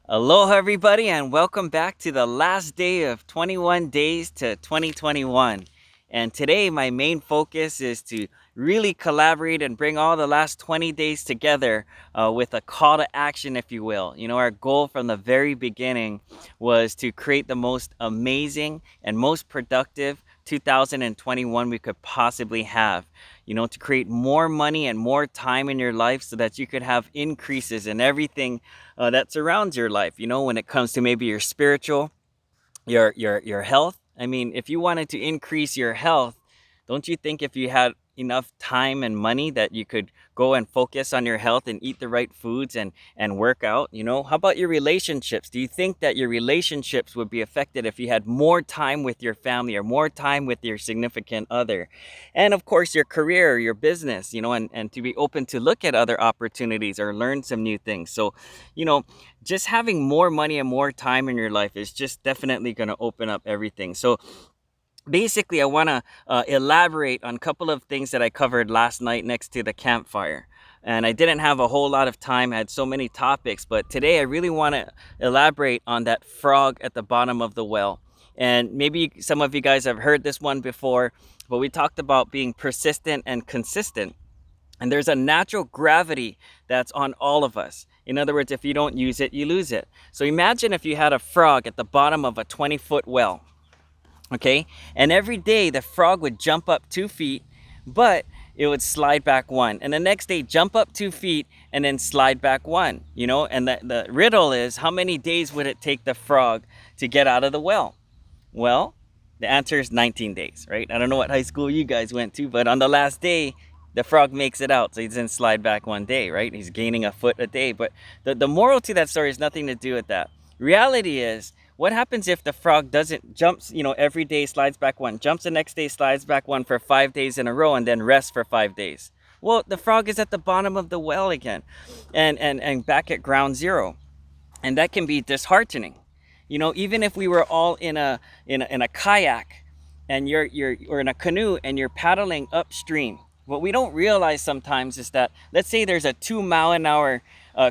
Aloha, everybody, and welcome back to the last day of 21 days to 2021. And today, my main focus is to really collaborate and bring all the last 20 days together with a call to action, if you will. Our goal from the very beginning was to create the most amazing and most productive 2021 we could possibly have. To create more money and more time in your life so that you could have increases in everything that surrounds your life. When it comes to maybe your spiritual, your health. I mean, if you wanted to increase your health, don't you think if you had enough time and money that you could go and focus on your health and eat the right foods and work out? How about your relationships? Do you think that your relationships would be affected if you had more time with your family or more time with your significant other? And of course, your career, your business, and to be open to look at other opportunities or learn some new things. So, you know, just having more money and more time in your life is just definitely going to open up everything. So basically, I want to elaborate on a couple of things that I covered last night next to the campfire. And I didn't have a whole lot of time. I had so many topics, but today I really want to elaborate on that frog at the bottom of the well. And maybe some of you guys have heard this one before, but we talked about being persistent and consistent. And there's a natural gravity that's on all of us. In other words, if you don't use it, you lose it. So imagine if you had a frog at the bottom of a 20-foot well, okay? And every day the frog would jump up 2 feet, but it would slide back one. And the next day, jump up 2 feet and then slide back one, And the riddle is, how many days would it take the frog to get out of the well? Well, the answer is 19 days, right? I don't know what high school you guys went to, but on the last day, the frog makes it out. So he doesn't slide back one day, right? He's gaining a foot a day. But the moral to that story has nothing to do with that. Reality is, what happens if the frog doesn't jumps, every day slides back one, jumps the next day, slides back one for 5 days in a row, and then rests for 5 days? Well, the frog is at the bottom of the well again and back at ground zero. And that can be disheartening. Even if we were all in a kayak and you're or in a canoe and you're paddling upstream, what we don't realize sometimes is that, let's say there's a 2 mile an hour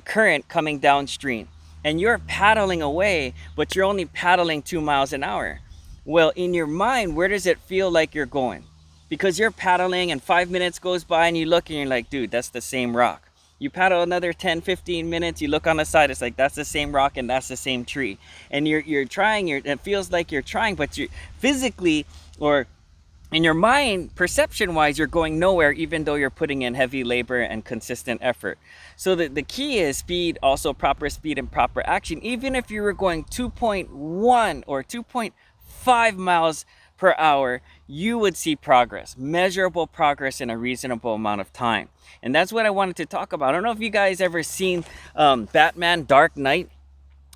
current coming downstream and you're paddling away, but you're only paddling 2 miles an hour. Well, in your mind, where does it feel like you're going? Because you're paddling and 5 minutes goes by and you look and you're like, dude, that's the same rock. You paddle another 10, 15 minutes, you look on the side, it's like, that's the same rock and that's the same tree. And you're trying, it feels like you're trying, but you physically, or in your mind, perception wise, you're going nowhere, even though you're putting in heavy labor and consistent effort. So the key is speed, also proper speed and proper action. Even if you were going 2.1 or 2.5 miles per hour, you would see progress, measurable progress in a reasonable amount of time. And that's what I wanted to talk about. I don't know if you guys ever seen Batman Dark Knight.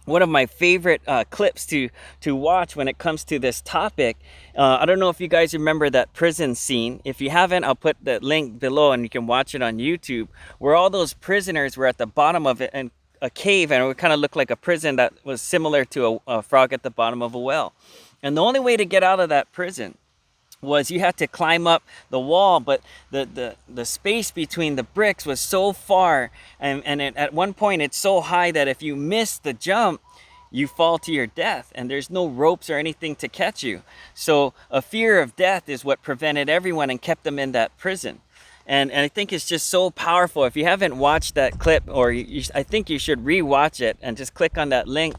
One of my favorite clips to watch when it comes to this topic. I don't know if you guys remember that prison scene. If you haven't, I'll put the link below and you can watch it on YouTube, where all those prisoners were at the bottom of it and a cave, and it would kind of look like a prison that was similar to a frog at the bottom of a well. And the only way to get out of that prison was you had to climb up the wall, but the space between the bricks was so far, and at one point it's so high that if you miss the jump, you fall to your death, and there's no ropes or anything to catch you. So a fear of death is what prevented everyone and kept them in that prison. And I think it's just so powerful. If you haven't watched that clip, or I think you should re-watch it and just click on that link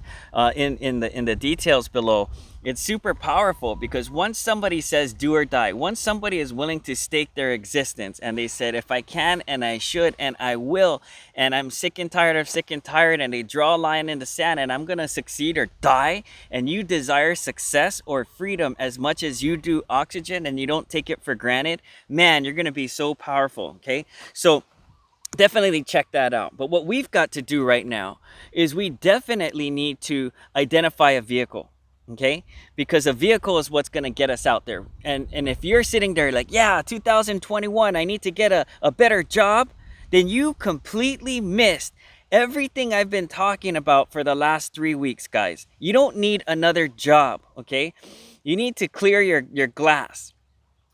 in the details below. It's super powerful, because once somebody says do or die, once somebody is willing to stake their existence and they said, if I can and I should and I will, and I'm sick and tired of sick and tired, and they draw a line in the sand and I'm going to succeed or die, and you desire success or freedom as much as you do oxygen and you don't take it for granted, man, you're going to be so powerful, okay? So definitely check that out. But what we've got to do right now is we definitely need to identify a vehicle. Okay, because a vehicle is what's going to get us out there. And if you're sitting there like, yeah, 2021, I need to get a better job, then you completely missed everything I've been talking about for the last 3 weeks, guys. You don't need another job, okay? You need to clear your glass.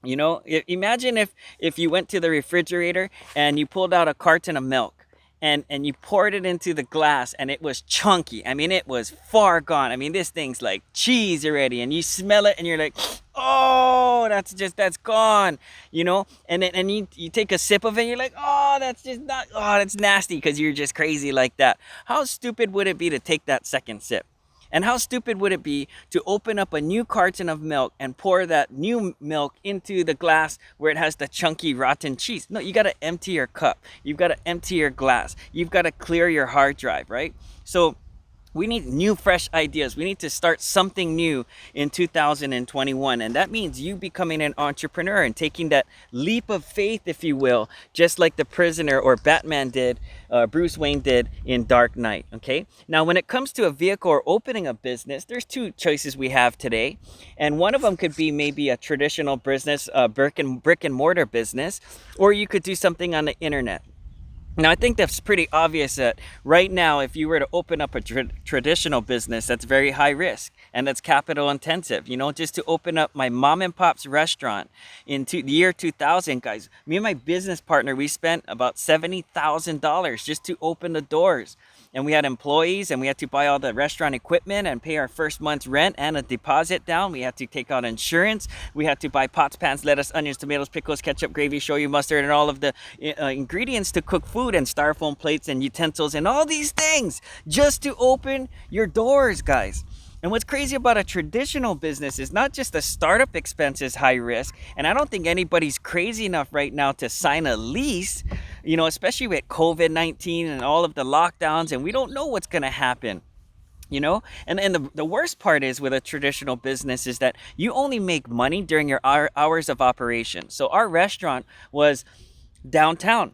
Imagine if you went to the refrigerator and you pulled out a carton of milk, and you poured it into the glass and it was chunky. I mean, it was far gone. I mean, this thing's like cheese already, and you smell it and you're like, oh, that's gone, and then and you take a sip of it and you're like, oh, that's just not, oh, that's nasty, because you're just crazy like that. How stupid would it be to take that second sip? And how stupid would it be to open up a new carton of milk and pour that new milk into the glass where it has the chunky rotten cheese? No, you got to empty your cup. You've got to empty your glass. You've got to clear your hard drive, right? So we need new, fresh ideas. We need to start something new in 2021. And that means you becoming an entrepreneur and taking that leap of faith, if you will, just like the prisoner or Batman did, Bruce Wayne did in Dark Knight. Okay. Now, when it comes to a vehicle or opening a business, there's two choices we have today. And one of them could be maybe a traditional business, brick and mortar business, or you could do something on the internet. Now, I think that's pretty obvious that right now, if you were to open up a traditional business, that's very high risk and that's capital intensive. Just to open up my mom and pop's restaurant in the year 2000, guys, me and my business partner, we spent about $70,000 just to open the doors. And we had employees, and we had to buy all the restaurant equipment and pay our first month's rent and a deposit down. We had to take out insurance. We had to buy pots, pans, lettuce, onions, tomatoes, pickles, ketchup, gravy, shoyu, mustard, and all of the ingredients to cook food, and styrofoam plates and utensils and all these things just to open your doors, guys. And what's crazy about a traditional business is not just the startup expense is high risk, and I don't think anybody's crazy enough right now to sign a lease, especially with COVID-19 and all of the lockdowns, and we don't know what's going to happen. And the worst part is with a traditional business is that you only make money during your hours of operation. So our restaurant was downtown.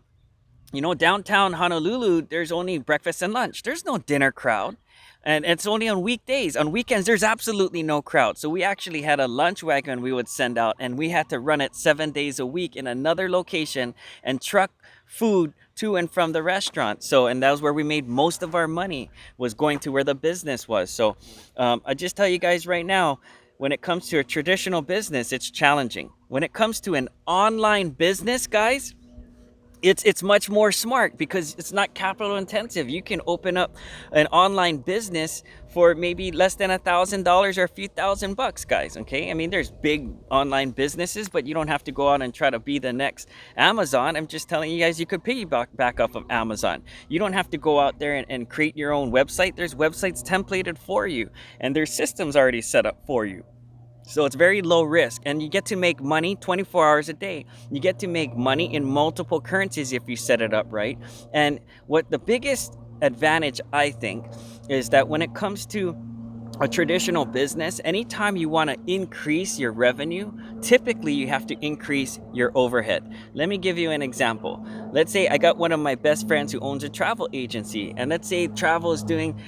Downtown Honolulu, there's only breakfast and lunch. There's no dinner crowd. And it's only on weekdays. On weekends, there's absolutely no crowd. So we actually had a lunch wagon we would send out, and we had to run it 7 days a week in another location and truck food to and from the restaurant. And that was where we made most of our money, was going to where the business was. So I just tell you guys right now, when it comes to a traditional business, it's challenging. When it comes to an online business, guys, it's much more smart because it's not capital intensive. You can open up an online business for maybe less than $1,000 or a few $1,000, guys. Okay, I mean, there's big online businesses, but you don't have to go out and try to be the next Amazon. I'm just telling you guys, you could piggyback off of Amazon. You don't have to go out there and create your own website. There's websites templated for you, and there's systems already set up for you. So it's very low risk, and you get to make money 24 hours a day. You get to make money in multiple currencies if you set it up right. And what the biggest advantage, I think, is that when it comes to a traditional business, anytime you want to increase your revenue, typically you have to increase your overhead. Let me give you an example. Let's say I got one of my best friends who owns a travel agency, and let's say travel is doing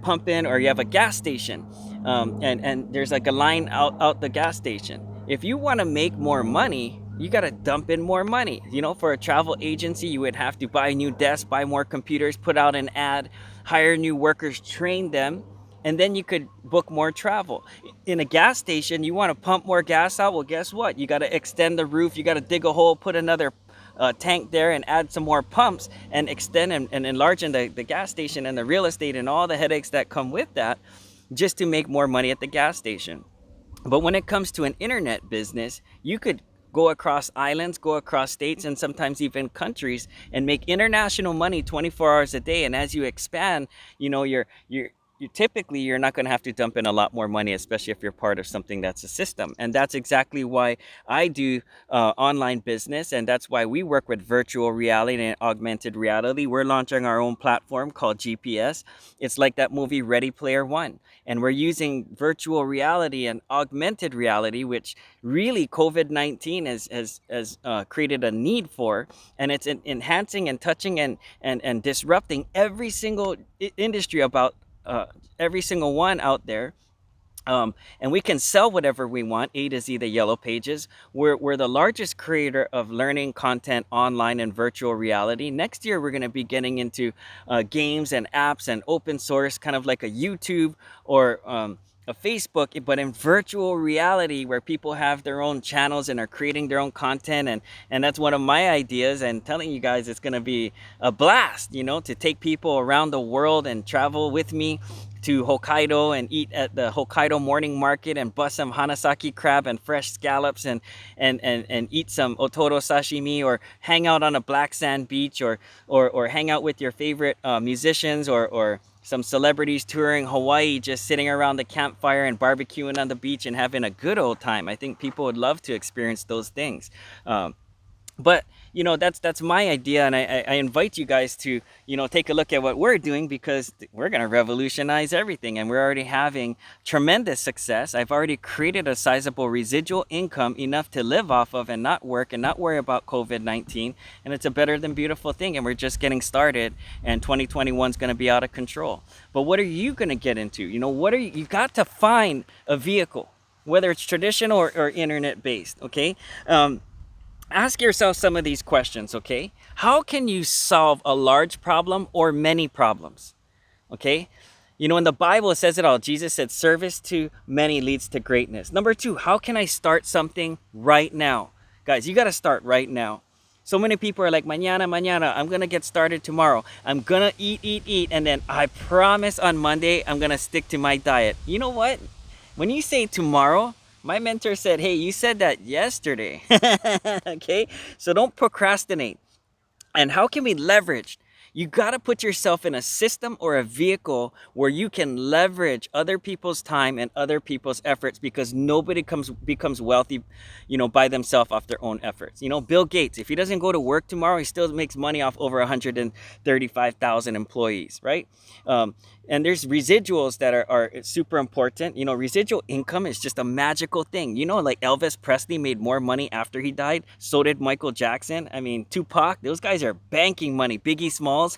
pump in, or you have a gas station, and there's like a line out the gas station. If you want to make more money, you got to dump in more money. For a travel agency, you would have to buy new desks, buy more computers, put out an ad, hire new workers, train them, and then you could book more travel. In a gas station, you want to pump more gas out. Well, guess what? You got to extend the roof. You got to dig a hole, put another tank there, and add some more pumps, and extend and enlarge in the gas station and the real estate and all the headaches that come with that, just to make more money at the gas station. But when it comes to an internet business, you could go across islands, go across states, and sometimes even countries, and make international money 24 hours a day. And as you expand, you're not going to have to dump in a lot more money, especially if you're part of something that's a system. And that's exactly why I do online business, and that's why we work with virtual reality and augmented reality. We're launching our own platform called GPS. It's like that movie Ready Player One, and we're using virtual reality and augmented reality, which really COVID-19 has created a need for, and it's enhancing and touching and disrupting every single industry about every single one out there. And we can sell whatever we want, A to Z, the yellow pages. We're the largest creator of learning content online and virtual reality. Next year, we're going to be getting into games and apps and open source, kind of like a YouTube or of Facebook, but in virtual reality, where people have their own channels and are creating their own content. And that's one of my ideas, and telling you guys it's going to be a blast, to take people around the world and travel with me to Hokkaido and eat at the Hokkaido morning market and bust some Hanasaki crab and fresh scallops, and eat some otoro sashimi, or hang out on a black sand beach, or hang out with your favorite musicians, or some celebrities touring Hawaii, just sitting around the campfire and barbecuing on the beach and having a good old time. I think people would love to experience those things. But that's my idea, and I invite you guys to take a look at what we're doing, because we're going to revolutionize everything, and we're already having tremendous success. I've already created a sizable residual income, enough to live off of and not work and not worry about COVID-19, and it's a better than beautiful thing, and we're just getting started, and 2021 is going to be out of control. But what are you going to get into? You got to find a vehicle, whether it's traditional or internet based. Okay. Ask yourself some of these questions, okay? How can you solve a large problem or many problems? Okay? In the Bible, it says it all. Jesus said, service to many leads to greatness. Number two, how can I start something right now? Guys, you got to start right now. So many people are like, mañana, I'm going to get started tomorrow. I'm going to eat. And then I promise on Monday, I'm going to stick to my diet. You know what? When you say tomorrow, my mentor said, hey, you said that yesterday. Okay? So don't procrastinate. And how can we leverage? You got to put yourself in a system or a vehicle where you can leverage other people's time and other people's efforts, because nobody becomes wealthy, by themselves off their own efforts. Bill Gates, if he doesn't go to work tomorrow, he still makes money off over 135,000 employees, right? And there's residuals that are super important. Residual income is just a magical thing. Like Elvis Presley made more money after he died. So did Michael Jackson. I mean, Tupac, those guys are banking money. Biggie Smalls.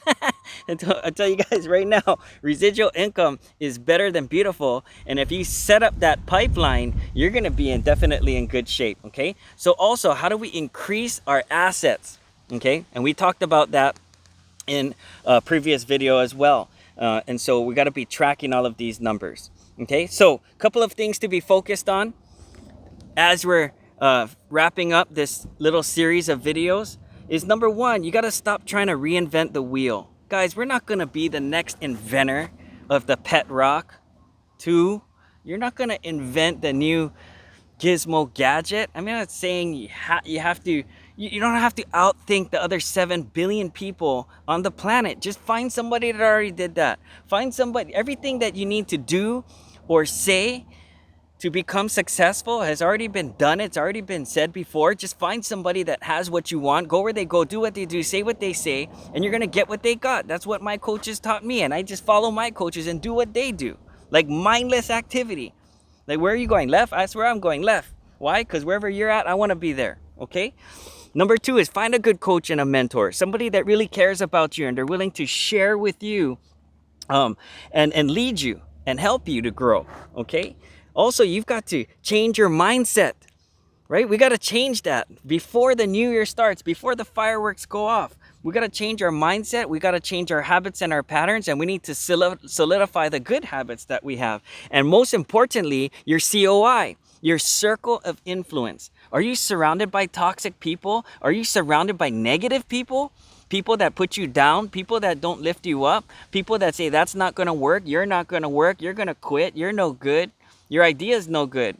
I tell you guys right now, residual income is better than beautiful. And if you set up that pipeline, you're going to be definitely in good shape. Okay. So also, how do we increase our assets? Okay. And we talked about that in a previous video as well. And so we got to be tracking all of these numbers. Okay, so a couple of things to be focused on as we're wrapping up this little series of videos is, number one, you got to stop trying to reinvent the wheel. Guys, we're not going to be the next inventor of the pet rock. Two, you're not going to invent the new gizmo gadget. I'm not saying you have to. You don't have to outthink the other 7 billion people on the planet. Just find somebody that already did that. Find somebody. Everything that you need to do or say to become successful has already been done. It's already been said before. Just find somebody that has what you want. Go where they go. Do what they do. Say what they say. And you're going to get what they got. That's what my coaches taught me. And I just follow my coaches and do what they do. Like mindless activity. Like, where are you going? Left? I swear I'm going left. Why? Because wherever you're at, I want to be there. Okay? Number two is find a good coach and a mentor. Somebody that really cares about you and they're willing to share with you and lead you and help you to grow. Okay? Also, you've got to change your mindset. Right? We got to change that before the new year starts, before the fireworks go off. We got to change our mindset. We got to change our habits and our patterns, and we need to solidify the good habits that we have. And most importantly, your COI, your circle of influence. Are you surrounded by toxic people? Are you surrounded by negative people? People that put you down, people that don't lift you up, people that say that's not going to work, you're not going to work, you're going to quit, you're no good, your idea is no good.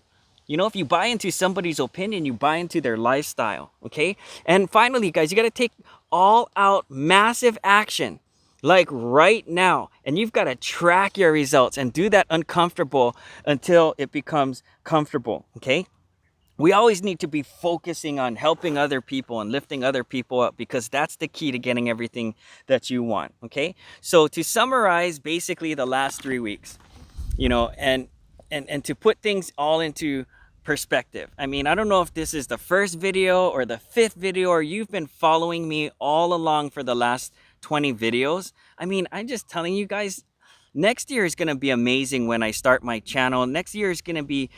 If you buy into somebody's opinion, you buy into their lifestyle, okay? And finally, guys, you got to take all out massive action, like right now. And you've got to track your results and do that uncomfortable until it becomes comfortable, okay? We always need to be focusing on helping other people and lifting other people up, because that's the key to getting everything that you want, okay? So to summarize basically the last 3 weeks, and to put things all into perspective. I mean, I don't know if this is the first video or the 5th video, or you've been following me all along for the last 20 videos. I mean, I'm just telling you guys, next year is going to be amazing when I start my channel. Next year is going to be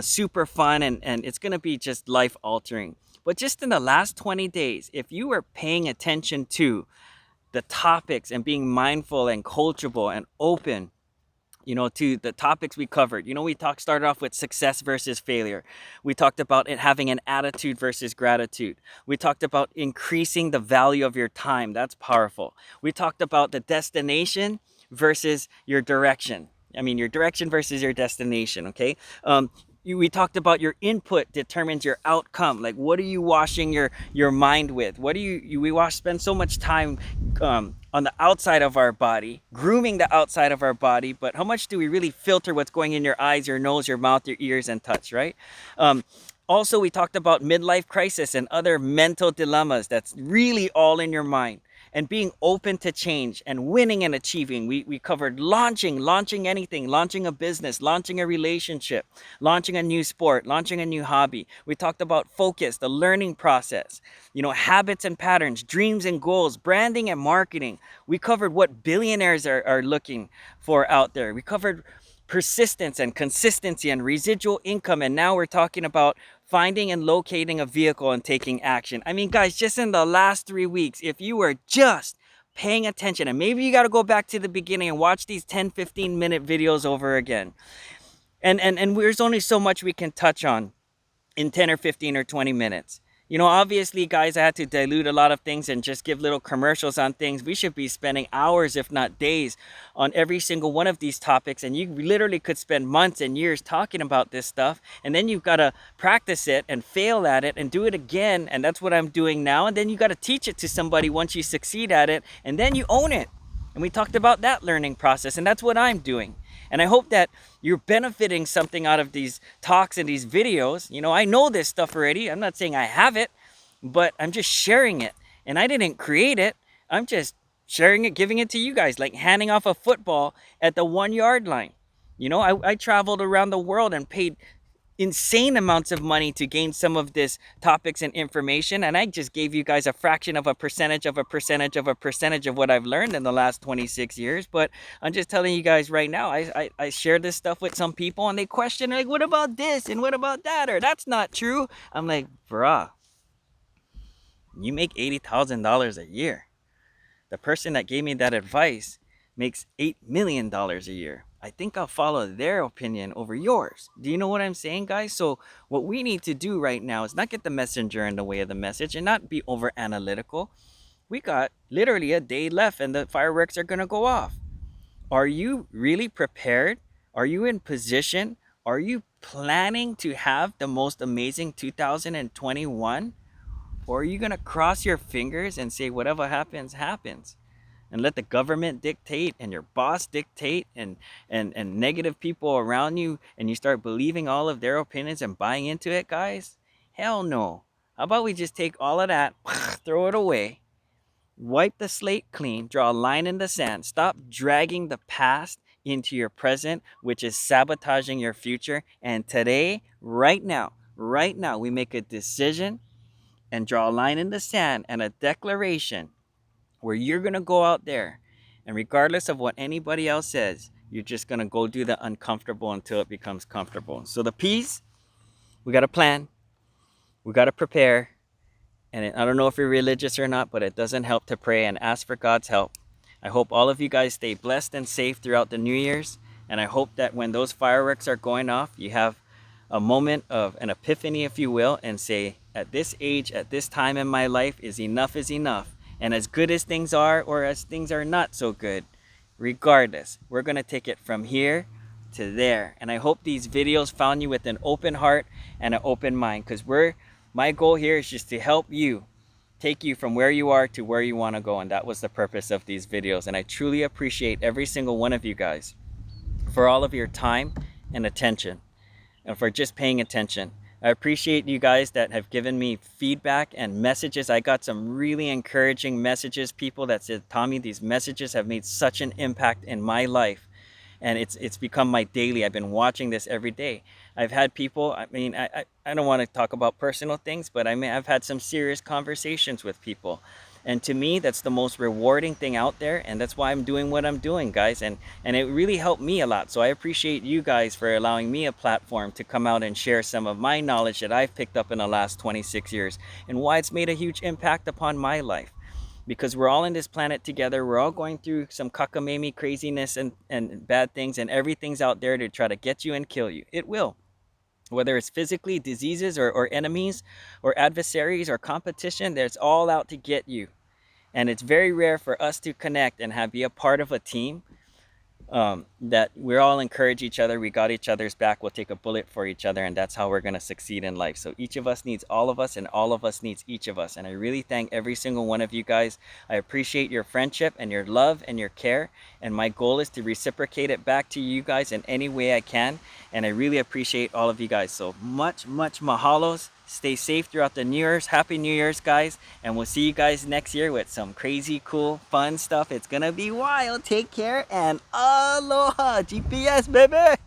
super fun, and it's going to be just life altering. But just in the last 20 days, if you were paying attention to the topics and being mindful and coachable and open, to the topics we covered. We started off with success versus failure. We talked about it having an attitude versus gratitude. We talked about increasing the value of your time. That's powerful. We talked about the destination versus your direction. I mean, your direction versus your destination. Okay. We talked about your input determines your outcome. Like, what are you washing your mind with? What do we spend so much time on the outside of our body, grooming the outside of our body, but how much do we really filter what's going in your eyes, your nose, your mouth, your ears, and touch, right? Um, Also, we talked about midlife crisis and other mental dilemmas that's really all in your mind, and being open to change and winning and achieving. We covered launching anything, launching a business, launching a relationship, launching a new sport, launching a new hobby. We talked about focus, the learning process, habits and patterns, dreams and goals, branding and marketing. We covered what billionaires are looking for out there. We covered persistence and consistency and residual income. And now we're talking about finding and locating a vehicle and taking action. I mean, guys, just in the last 3 weeks, if you were just paying attention, and maybe you got to go back to the beginning and watch these 10-15 minute videos over again. And there's only so much we can touch on in 10 or 15 or 20 minutes. Obviously, guys, I had to dilute a lot of things and just give little commercials on things. We should be spending hours, if not days, on every single one of these topics. And you literally could spend months and years talking about this stuff. And then you've got to practice it and fail at it and do it again. And that's what I'm doing now. And then you got to teach it to somebody once you succeed at it. And then you own it. And we talked about that learning process. And that's what I'm doing. And I hope that you're benefiting something out of these talks and these videos. I know this stuff already. I'm not saying I have it, but I'm just sharing it. And I didn't create it. I'm just sharing it, giving it to you guys, like handing off a football at the 1 yard line. I traveled around the world and paid insane amounts of money to gain some of this topics and information, and I just gave you guys a fraction of a percentage of a percentage of a percentage of what I've learned in the last 26 years. But I'm just telling you guys right now, I share this stuff with some people and they question, like, what about this and what about that, or that's not true. I'm like, bruh, you make $80,000 a year. The person that gave me that advice makes $8 million a year. I think I'll follow their opinion over yours. Do you know what I'm saying, guys? So what we need to do right now is not get the messenger in the way of the message and not be over analytical. We got literally a day left and the fireworks are going to go off. Are you really prepared? Are you in position? Are you planning to have the most amazing 2021? Or are you going to cross your fingers and say whatever happens, happens? And let the government dictate and your boss dictate and negative people around you, and you start believing all of their opinions and buying into it, guys? Hell no. How about we just take all of that, throw it away, wipe the slate clean, draw a line in the sand, stop dragging the past into your present, which is sabotaging your future. And today, right now, we make a decision and draw a line in the sand and a declaration where you're going to go out there, and regardless of what anybody else says, you're just going to go do the uncomfortable until it becomes comfortable. So the P's, we got to plan, we got to prepare. And I don't know if you're religious or not, but it doesn't help to pray and ask for God's help. I hope all of you guys stay blessed and safe throughout the New Year's. And I hope that when those fireworks are going off, you have a moment of an epiphany, if you will, and say, at this age, at this time in my life, is enough. And as good as things are, or as things are not so good, regardless, we're going to take it from here to there. And I hope these videos found you with an open heart and an open mind, because my goal here is just to help you, take you from where you are to where you want to go. And that was the purpose of these videos. And I truly appreciate every single one of you guys for all of your time and attention, and for just paying attention. I appreciate you guys that have given me feedback and messages. I got some really encouraging messages, people that said, Tommy, these messages have made such an impact in my life. And it's become my daily. I've been watching this every day. I've had people, I don't want to talk about personal things, but I've had some serious conversations with people. And to me, that's the most rewarding thing out there. And that's why I'm doing what I'm doing, guys. And it really helped me a lot. So I appreciate you guys for allowing me a platform to come out and share some of my knowledge that I've picked up in the last 26 years and why it's made a huge impact upon my life. because we're all in this planet together. We're all going through some cockamamie craziness and bad things, and everything's out there to try to get you and kill you. It will. Whether it's physically, diseases, or enemies, or adversaries, or competition, there's all out to get you. And it's very rare for us to connect and have be a part of a team, that we all encourage each other. We got each other's back. We'll take a bullet for each other, and that's how we're going to succeed in life. So each of us needs all of us, and all of us needs each of us. And I really thank every single one of you guys. I appreciate your friendship and your love and your care. And my goal is to reciprocate it back to you guys in any way I can. And I really appreciate all of you guys. So much mahalos. Stay safe throughout the New Year's. Happy New Year's, guys. And we'll see you guys next year with some crazy, cool, fun stuff. It's gonna be wild. Take care and aloha. GPS, baby.